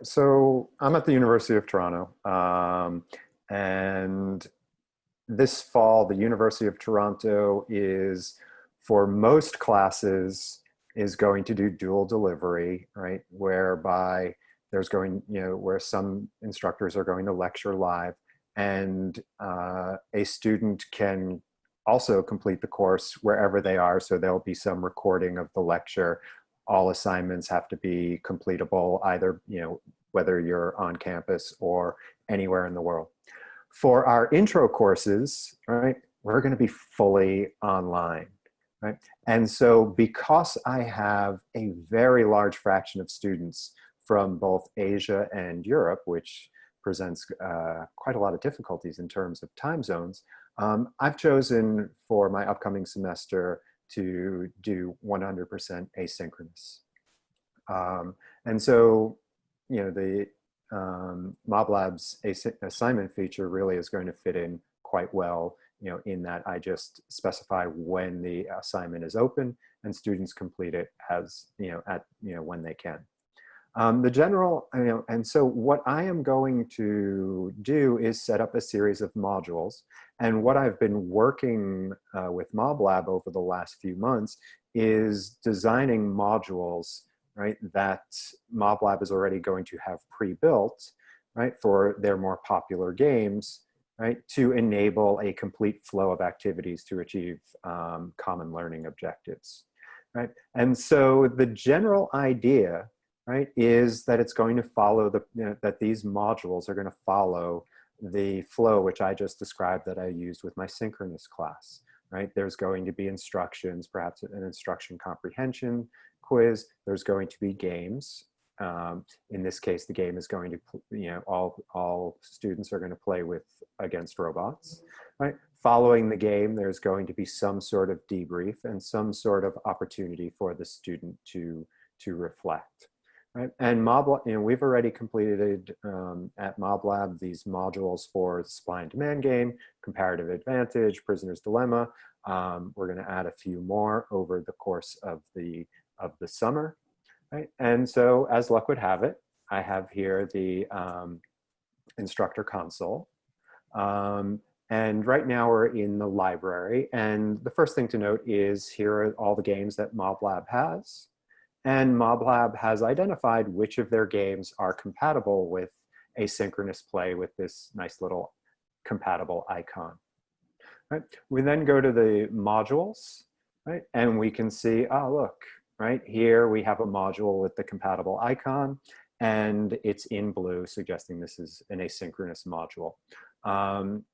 So I'm at the University of Toronto, and this fall, the University of Toronto is, for most classes, is going to do dual delivery, right? Whereby there's going, where some instructors are going to lecture live, and a student can also complete the course wherever they are. So there'll be some recording of the lecture. All assignments have to be completable, either, whether you're on campus or anywhere in the world. For our intro courses, right, we're going to be fully online, right? And so because I have a very large fraction of students from both Asia and Europe, which presents quite a lot of difficulties in terms of time zones, I've chosen for my upcoming semester to do 100% asynchronous. And so, the MobLab's assignment feature really is going to fit in quite well, in that I just specify when the assignment is open and students complete it as, when they can. The general, and so what I am going to do is set up a series of modules. And what I've been working with MobLab over the last few months is designing modules, right, that MobLab is already going to have pre-built, right, for their more popular games, right, to enable a complete flow of activities to achieve common learning objectives, right? And so the general idea, right, is that it's going to follow that these modules are going to follow the flow which I just described that I used with my synchronous class, right? There's going to be instructions, perhaps an instruction comprehension quiz. There's going to be games. In this case, the game is going to, all students are going to play against robots, right? Following the game, there's going to be some sort of debrief and some sort of opportunity for the student to reflect. Right? And MobLab, we've already completed at MobLab these modules for supply and demand game, comparative advantage, prisoner's dilemma. We're going to add a few more over the course of the summer, right? And so, as luck would have it, I have here the instructor console. And right now we're in the library. And the first thing to note is here are all the games that MobLab has. And MobLab has identified which of their games are compatible with asynchronous play with this nice little compatible icon. Right? We then go to the modules, right? And we can see, oh, look, right here we have a module with the compatible icon, and it's in blue, suggesting this is an asynchronous module.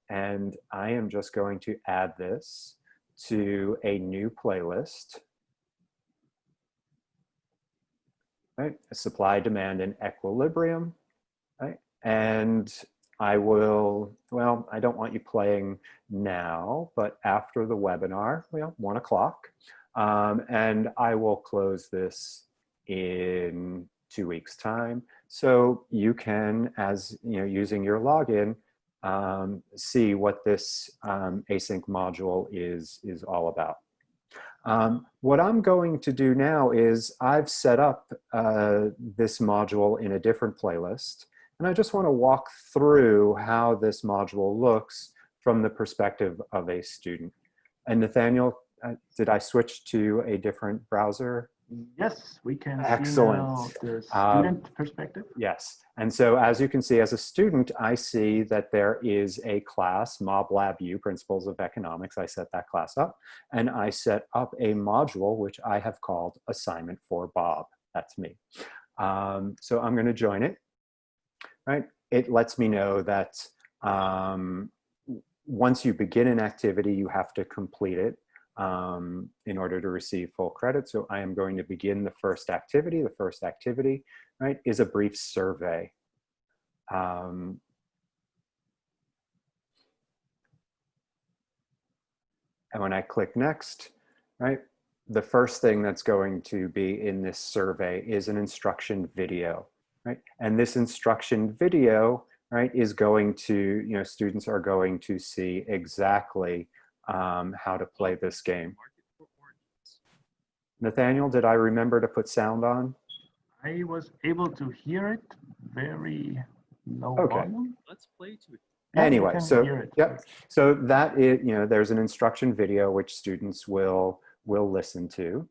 And I am just going to add this to a new playlist. Right? Supply, demand, and equilibrium, right? And I will, well, I don't want you playing now, but after the webinar, 1 o'clock, and I will close this in 2 weeks' time. So you can, as using your login, see what this async module is all about. What I'm going to do now is I've set up this module in a different playlist, and I just want to walk through how this module looks from the perspective of a student. And Nathaniel, did I switch to a different browser? Yes, we can Excellent. see now the student perspective. Yes, and so as you can see, as a student, I see that there is a class, MobLab U, Principles of Economics. I set that class up, and I set up a module which I have called Assignment for Bob. That's me. So I'm going to join it. Right? It lets me know that once you begin an activity, you have to complete it in order to receive full credit. So I am going to begin the first activity. The first activity, right, is a brief survey. And when I click next, right, the first thing that's going to be in this survey is an instruction video, right? And this instruction video, right, is going to, students are going to see exactly how to play this game. Nathaniel, did I remember to put sound on? I was able to hear it, very low Okay. volume. Let's play to Yeah, we Anyway, can so hear it. yep. So that is, you know, there's an instruction video which students will listen to,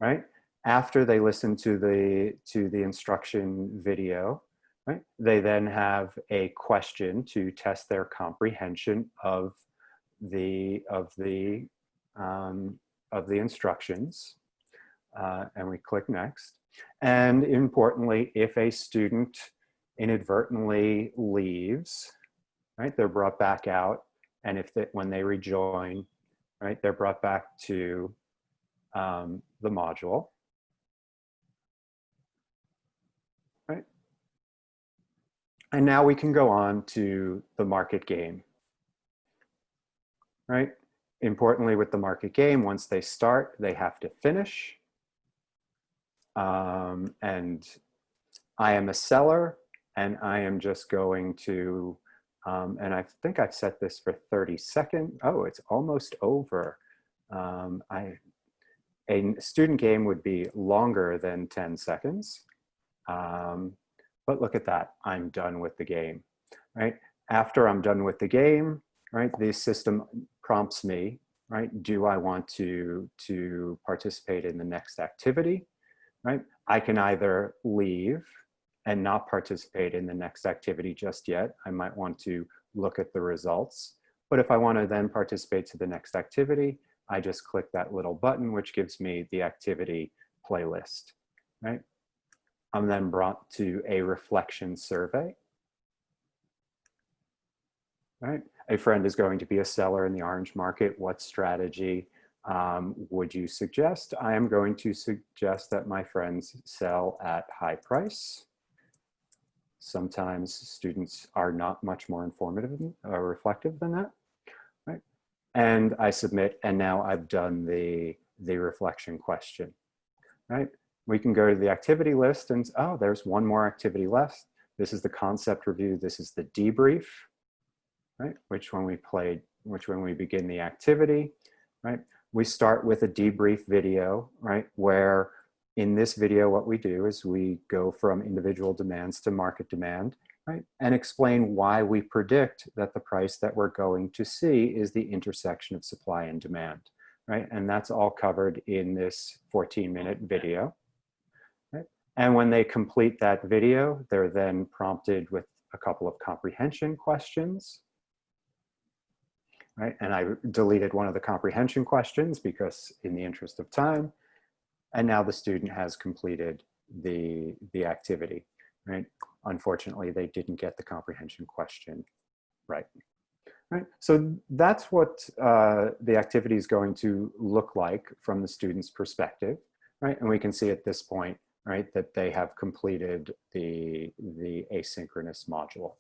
right? After they listen to the instruction video, right? They then have a question to test their comprehension of the instructions, and we click next. And importantly, if a student inadvertently leaves, right, they're brought back out, and if they, when they rejoin, right, they're brought back to the module, right? And now we can go on to the market game, right? Importantly, with the market game, once they start, they have to finish. And I am a seller, and I am just going to, and I think I've set this for 30 seconds. Oh, it's almost over. A student game would be longer than 10 seconds. But look at that, I'm done with the game, right? After I'm done with the game, right, the system prompts me, right? Do I want to participate in the next activity, right? I can either leave and not participate in the next activity just yet. I might want to look at the results. But if I want to then participate to the next activity, I just click that little button, which gives me the activity playlist, right? I'm then brought to a reflection survey, right? A friend is going to be a seller in the orange market. What strategy would you suggest? I am going to suggest that my friends sell at high price. Sometimes students are not much more informative or reflective than that, right? And I submit, and now I've done the reflection question, right? We can go to the activity list and, oh, there's one more activity left. This is the concept review. This is the debrief, right? Which when we begin the activity, right? We start with a debrief video, right? Where in this video, what we do is we go from individual demands to market demand, right? And explain why we predict that the price that we're going to see is the intersection of supply and demand, right? And that's all covered in this 14-minute video. And when they complete that video, they're then prompted with a couple of comprehension questions, right? And I deleted one of the comprehension questions because in the interest of time. And now the student has completed the activity, right? Unfortunately, they didn't get the comprehension question right. Right? So that's what the activity is going to look like from the student's perspective, right? And we can see at this point, right, that they have completed the asynchronous module.